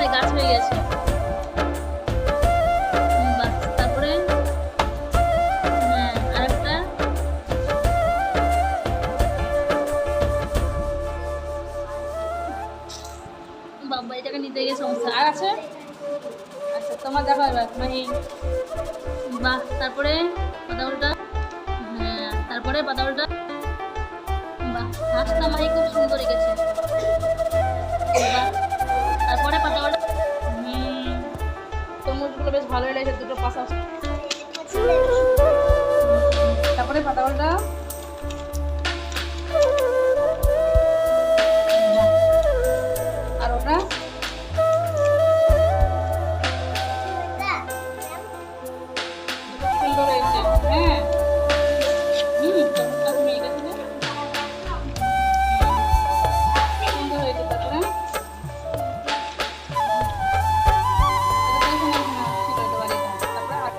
মাথায় গাছ হয়ে গেছে। বাহ, তারপরে হ্যাঁ আরেকটা। বাবা এটাকে নিতে গিয়ে সমস্যা আর আছে। আচ্ছা তোমার দেখো এবার মানে বাহ, তারপরে পাতা উল্টা। হ্যাঁ তারপরে পাতা উল্টা। বাহ, হাঁসটা মাহি খুব সুন্দর এঁকেছে। বাহ, তারপরে পাতা উল্টা। তরমুজগুলো বেশ ভালোই লাগছে দুটো পাশাপাশি। তারপরে পাতা উল্টা। আর ওটা সুন্দর হয়েছে। হ্যাঁ তরমুজটা তুমি এঁকেছিলে সুন্দর হয়েছে। তারপরে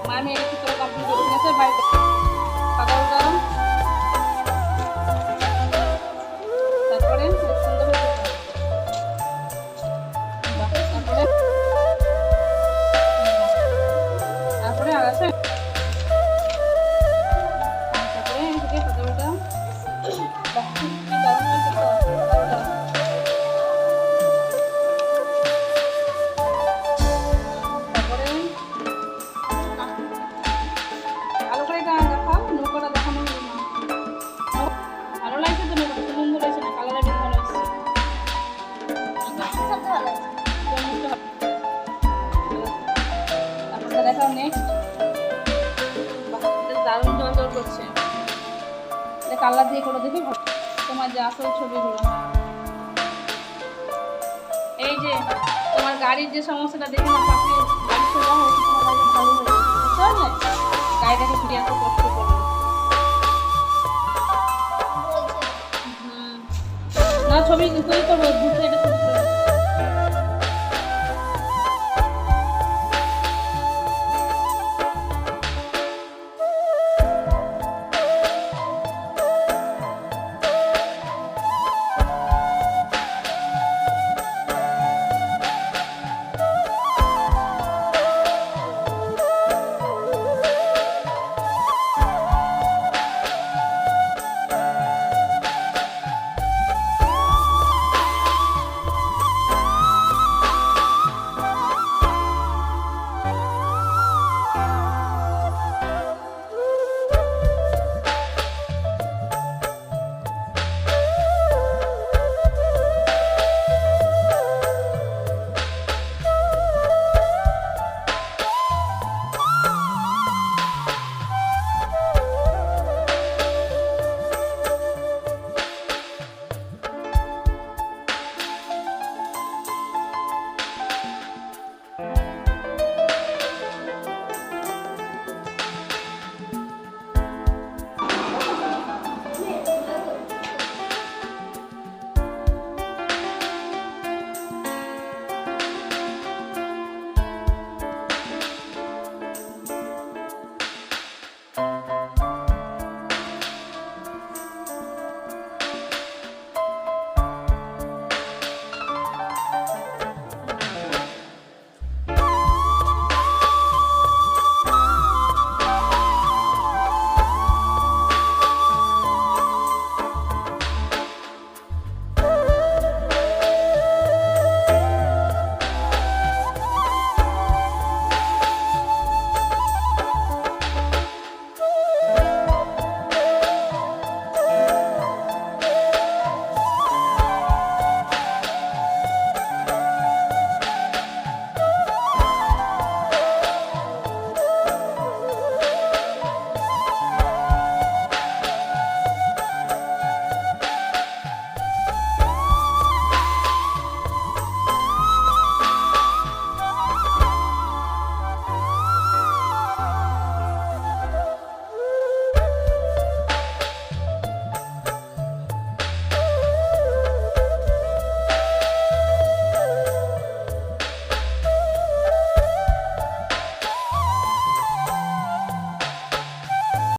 মামি এটা ঠিক করে কমপ্লিট করে নিয়েছে বাড়িতে। পাতা উল্টা। তারপরে সুন্দর হয়েছে। বাহ, তারপরে তারপরে আর আছে। তারপরে এদিকে পাতা উল্টা। বাহ, কি দারুণ হয়েছে তো পাতা উল্টা। তারপরে ভালো করে এটা দেখাও, নৌকাটা দেখানো হলো না। ভালো লাগছে তো নৌকাটা? সুন্দর হয়েছে না? কালারটা বেশ ভালো এসেছে। তারপরে দেখাও নেক্সট। বেশ দারুণ জল জল করছে। এটা কালার দিয়ে করে দেখি তোমার যে আসল ছবিগুলো। এই যে তোমার গাড়ির যে সমস্যাটা দেখে না পাখি গাড়ি সোজা হয়েছে, তোমার গাড়িটা ভালো হয়েছে বুঝতে পারলে? গাড়িটাকে ফিরে এত কষ্ট করলো। না ছবি তুই করবো ঘুরতে, এটা